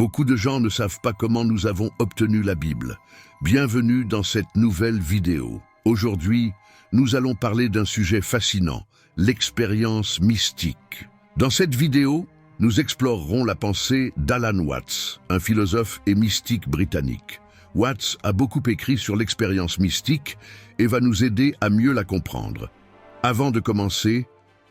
Beaucoup de gens ne savent pas comment nous avons obtenu la Bible. Bienvenue dans cette nouvelle vidéo. Aujourd'hui, nous allons parler d'un sujet fascinant, l'expérience mystique. Dans cette vidéo, nous explorerons la pensée d'Alan Watts, un philosophe et mystique britannique. Watts a beaucoup écrit sur l'expérience mystique et va nous aider à mieux la comprendre. Avant de commencer,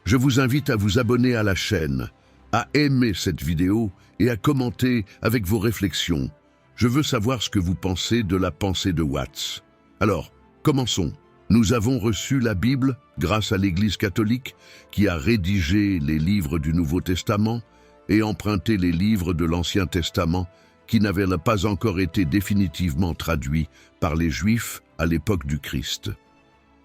je vous invite à vous abonner à la chaîne, à aimer cette vidéo et à commenter avec vos réflexions. Je veux savoir ce que vous pensez de la pensée de Watts. Alors, commençons. Nous avons reçu la Bible grâce à l'Église catholique qui a rédigé les livres du Nouveau Testament et emprunté les livres de l'Ancien Testament qui n'avaient pas encore été définitivement traduits par les Juifs à l'époque du Christ.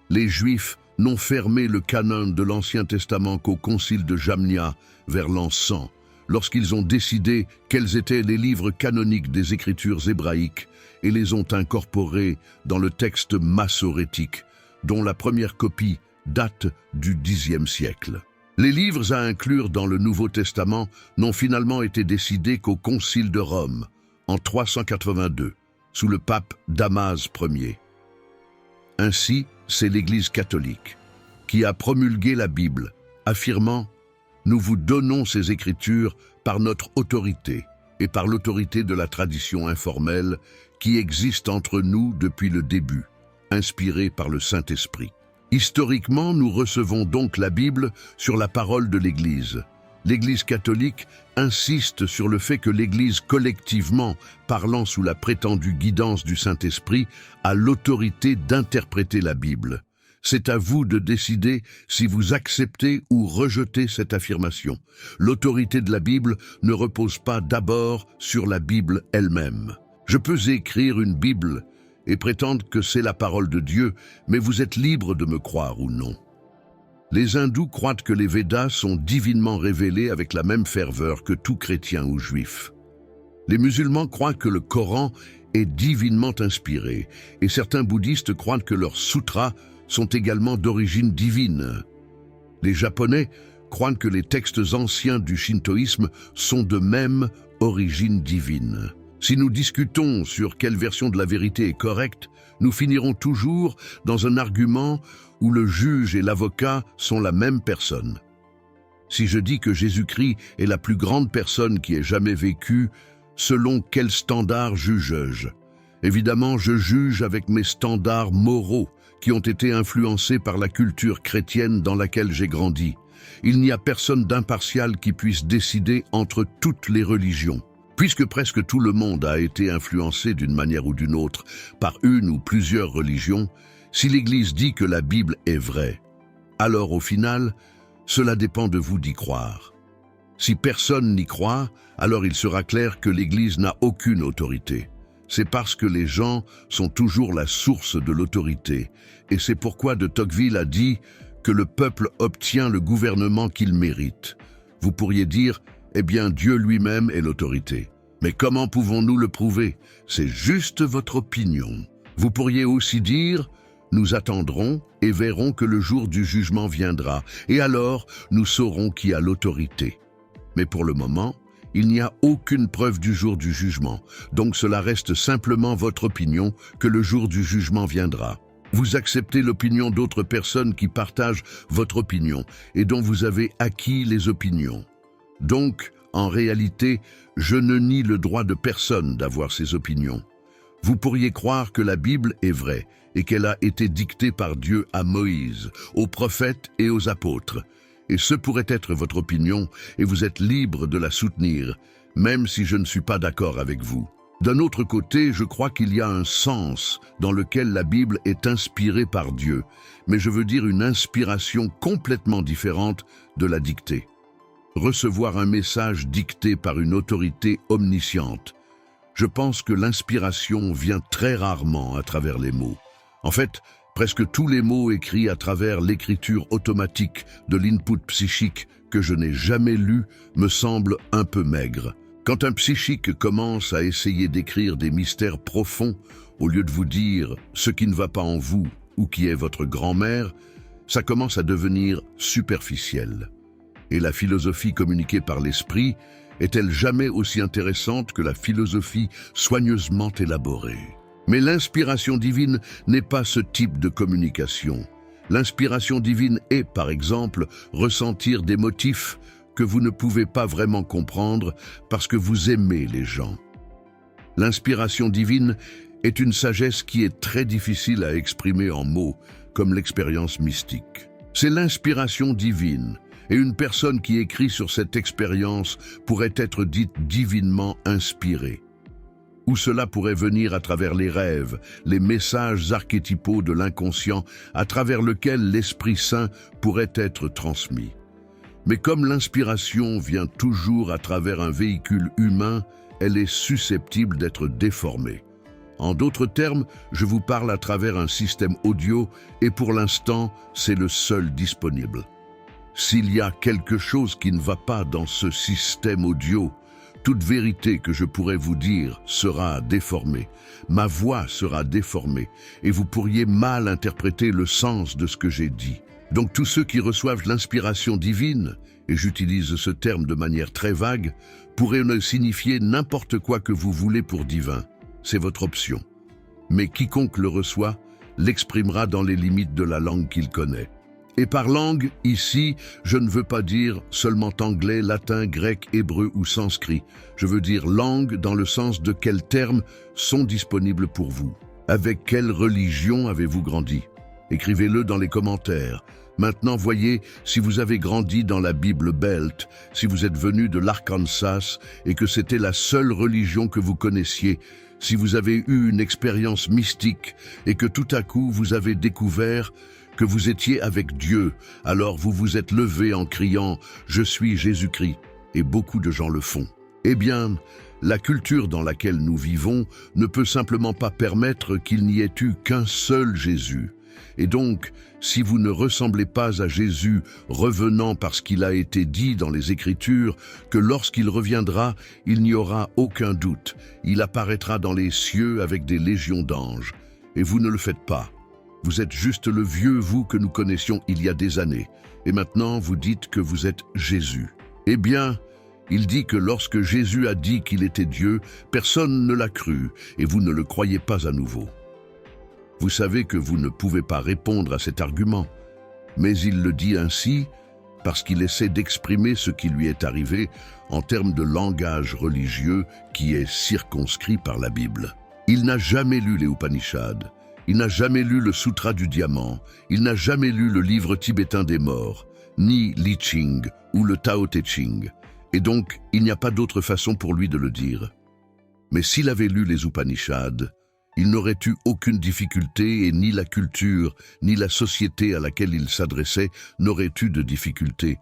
Les Juifs n'ont fermé le canon de l'Ancien Testament qu'au Concile de Jamnia vers l'an 100, lorsqu'ils ont décidé quels étaient les livres canoniques des Écritures hébraïques et les ont incorporés dans le texte massorétique, dont la première copie date du Xe siècle. Les livres à inclure dans le Nouveau Testament n'ont finalement été décidés qu'au Concile de Rome, en 382, sous le pape Damas Ier. Ainsi, c'est l'Église catholique qui a promulgué la Bible, affirmant « Nous vous donnons ces Écritures par notre autorité et par l'autorité de la tradition informelle qui existe entre nous depuis le début, inspirée par le Saint-Esprit. » Historiquement, nous recevons donc la Bible sur la parole de l'Église. L'Église catholique insiste sur le fait que l'Église collectivement, parlant sous la prétendue guidance du Saint-Esprit, a l'autorité d'interpréter la Bible. C'est à vous de décider si vous acceptez ou rejetez cette affirmation. L'autorité de la Bible ne repose pas d'abord sur la Bible elle-même. Je peux écrire une Bible et prétendre que c'est la parole de Dieu, mais vous êtes libre de me croire ou non. Les hindous croient que les Védas sont divinement révélés avec la même ferveur que tout chrétien ou juif. Les musulmans croient que le Coran est divinement inspiré, et certains bouddhistes croient que leurs sutras sont également d'origine divine. Les Japonais croient que les textes anciens du shintoïsme sont de même origine divine. Si nous discutons sur quelle version de la vérité est correcte, nous finirons toujours dans un argument où le juge et l'avocat sont la même personne. Si je dis que Jésus-Christ est la plus grande personne qui ait jamais vécu, selon quel standard juge-je? Évidemment, je juge avec mes standards moraux qui ont été influencés par la culture chrétienne dans laquelle j'ai grandi. Il n'y a personne d'impartial qui puisse décider entre toutes les religions. Puisque presque tout le monde a été influencé d'une manière ou d'une autre par une ou plusieurs religions, si l'Église dit que la Bible est vraie, alors au final, cela dépend de vous d'y croire. Si personne n'y croit, alors il sera clair que l'Église n'a aucune autorité. C'est parce que les gens sont toujours la source de l'autorité, et c'est pourquoi de Tocqueville a dit que le peuple obtient le gouvernement qu'il mérite. Vous pourriez dire eh bien, Dieu lui-même est l'autorité. Mais comment pouvons-nous le prouver? C'est juste votre opinion. Vous pourriez aussi dire, nous attendrons et verrons que le jour du jugement viendra, et alors nous saurons qui a l'autorité. Mais pour le moment, il n'y a aucune preuve du jour du jugement, donc cela reste simplement votre opinion que le jour du jugement viendra. Vous acceptez l'opinion d'autres personnes qui partagent votre opinion et dont vous avez acquis les opinions. Donc, en réalité, je ne nie le droit de personne d'avoir ses opinions. Vous pourriez croire que la Bible est vraie et qu'elle a été dictée par Dieu à Moïse, aux prophètes et aux apôtres. Et ce pourrait être votre opinion et vous êtes libre de la soutenir, même si je ne suis pas d'accord avec vous. D'un autre côté, je crois qu'il y a un sens dans lequel la Bible est inspirée par Dieu, mais je veux dire une inspiration complètement différente de la dictée. Recevoir un message dicté par une autorité omnisciente. Je pense que l'inspiration vient très rarement à travers les mots. En fait, presque tous les mots écrits à travers l'écriture automatique de l'input psychique que je n'ai jamais lu me semblent un peu maigres. Quand un psychique commence à essayer d'écrire des mystères profonds, au lieu de vous dire ce qui ne va pas en vous ou qui est votre grand-mère, ça commence à devenir superficiel. Et la philosophie communiquée par l'esprit est-elle jamais aussi intéressante que la philosophie soigneusement élaborée. Mais l'inspiration divine n'est pas ce type de communication. L'inspiration divine est, par exemple, ressentir des motifs que vous ne pouvez pas vraiment comprendre parce que vous aimez les gens. L'inspiration divine est une sagesse qui est très difficile à exprimer en mots, comme l'expérience mystique. C'est l'inspiration divine, et une personne qui écrit sur cette expérience pourrait être dite divinement inspirée. Ou cela pourrait venir à travers les rêves, les messages archétypaux de l'inconscient à travers lequel l'Esprit Saint pourrait être transmis. Mais comme l'inspiration vient toujours à travers un véhicule humain, elle est susceptible d'être déformée. En d'autres termes, je vous parle à travers un système audio et pour l'instant, c'est le seul disponible. S'il y a quelque chose qui ne va pas dans ce système audio, toute vérité que je pourrais vous dire sera déformée. Ma voix sera déformée et vous pourriez mal interpréter le sens de ce que j'ai dit. Donc tous ceux qui reçoivent l'inspiration divine, et j'utilise ce terme de manière très vague, pourraient ne signifier n'importe quoi que vous voulez pour divin. C'est votre option. Mais quiconque le reçoit l'exprimera dans les limites de la langue qu'il connaît. Et par langue, ici, je ne veux pas dire seulement anglais, latin, grec, hébreu ou sanskrit. Je veux dire langue dans le sens de quels termes sont disponibles pour vous. Avec quelle religion avez-vous grandi? Écrivez-le dans les commentaires. Maintenant, voyez si vous avez grandi dans la Bible Belt, si vous êtes venu de l'Arkansas et que c'était la seule religion que vous connaissiez, si vous avez eu une expérience mystique et que tout à coup vous avez découvert que vous étiez avec Dieu, alors vous vous êtes levé en criant « Je suis Jésus-Christ » et beaucoup de gens le font. Eh bien, la culture dans laquelle nous vivons ne peut simplement pas permettre qu'il n'y ait eu qu'un seul Jésus. Et donc, si vous ne ressemblez pas à Jésus revenant parce qu'il a été dit dans les Écritures que lorsqu'il reviendra, il n'y aura aucun doute. Il apparaîtra dans les cieux avec des légions d'anges. Et vous ne le faites pas. Vous êtes juste le vieux vous que nous connaissions il y a des années. Et maintenant, vous dites que vous êtes Jésus. Eh bien, il dit que lorsque Jésus a dit qu'il était Dieu, personne ne l'a cru et vous ne le croyez pas à nouveau. Vous savez que vous ne pouvez pas répondre à cet argument, mais il le dit ainsi parce qu'il essaie d'exprimer ce qui lui est arrivé en termes de langage religieux qui est circonscrit par la Bible. Il n'a jamais lu les Upanishads, il n'a jamais lu le Sutra du Diamant, il n'a jamais lu le livre tibétain des morts, ni l'I Ching ou le Tao Te Ching, et donc il n'y a pas d'autre façon pour lui de le dire. Mais s'il avait lu les Upanishads, il n'aurait eu aucune difficulté et ni la culture, ni la société à laquelle il s'adressait n'auraient eu de difficulté,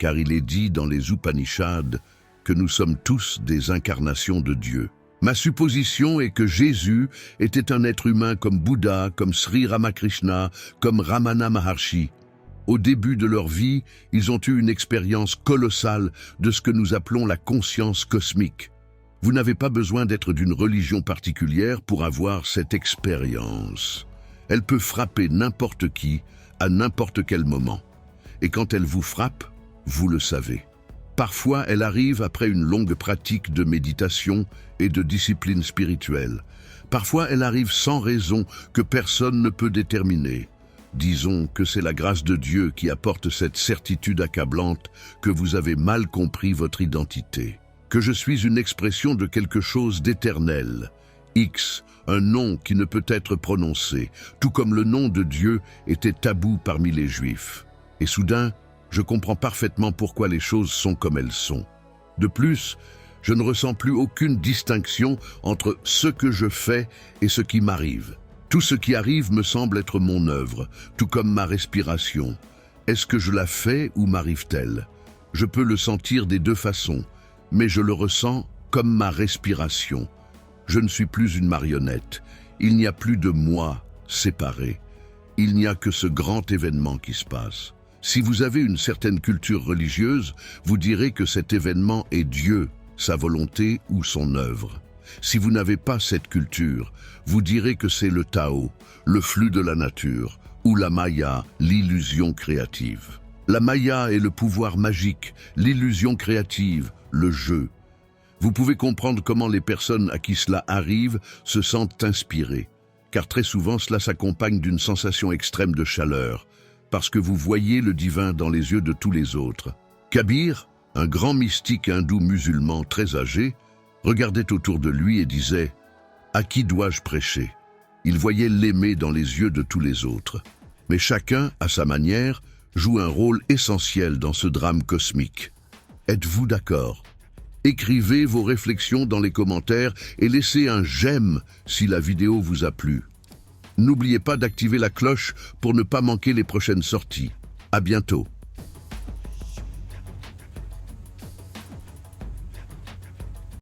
car il est dit dans les Upanishads que nous sommes tous des incarnations de Dieu. Ma supposition est que Jésus était un être humain comme Bouddha, comme Sri Ramakrishna, comme Ramana Maharshi. Au début de leur vie, ils ont eu une expérience colossale de ce que nous appelons la conscience cosmique. Vous n'avez pas besoin d'être d'une religion particulière pour avoir cette expérience. Elle peut frapper n'importe qui, à n'importe quel moment. Et quand elle vous frappe, vous le savez. Parfois, elle arrive après une longue pratique de méditation et de discipline spirituelle. Parfois, elle arrive sans raison que personne ne peut déterminer. Disons que c'est la grâce de Dieu qui apporte cette certitude accablante que vous avez mal compris votre identité. Que je suis une expression de quelque chose d'éternel. X, un nom qui ne peut être prononcé, tout comme le nom de Dieu était tabou parmi les Juifs. Et soudain, je comprends parfaitement pourquoi les choses sont comme elles sont. De plus, je ne ressens plus aucune distinction entre ce que je fais et ce qui m'arrive. Tout ce qui arrive me semble être mon œuvre, tout comme ma respiration. Est-ce que je la fais ou m'arrive-t-elle? Je peux le sentir des deux façons, mais je le ressens comme ma respiration. Je ne suis plus une marionnette. Il n'y a plus de moi séparé. Il n'y a que ce grand événement qui se passe. Si vous avez une certaine culture religieuse, vous direz que cet événement est Dieu, sa volonté ou son œuvre. Si vous n'avez pas cette culture, vous direz que c'est le Tao, le flux de la nature, ou la Maya, l'illusion créative. La Maya est le pouvoir magique, l'illusion créative, le jeu. Vous pouvez comprendre comment les personnes à qui cela arrive se sentent inspirées, car très souvent cela s'accompagne d'une sensation extrême de chaleur, parce que vous voyez le divin dans les yeux de tous les autres. Kabir, un grand mystique hindou musulman très âgé, regardait autour de lui et disait « À qui dois-je prêcher ?» Il voyait l'aimer dans les yeux de tous les autres. Mais chacun, à sa manière, joue un rôle essentiel dans ce drame cosmique. Êtes-vous d'accord? Écrivez vos réflexions dans les commentaires et laissez un j'aime si la vidéo vous a plu. N'oubliez pas d'activer la cloche pour ne pas manquer les prochaines sorties. À bientôt.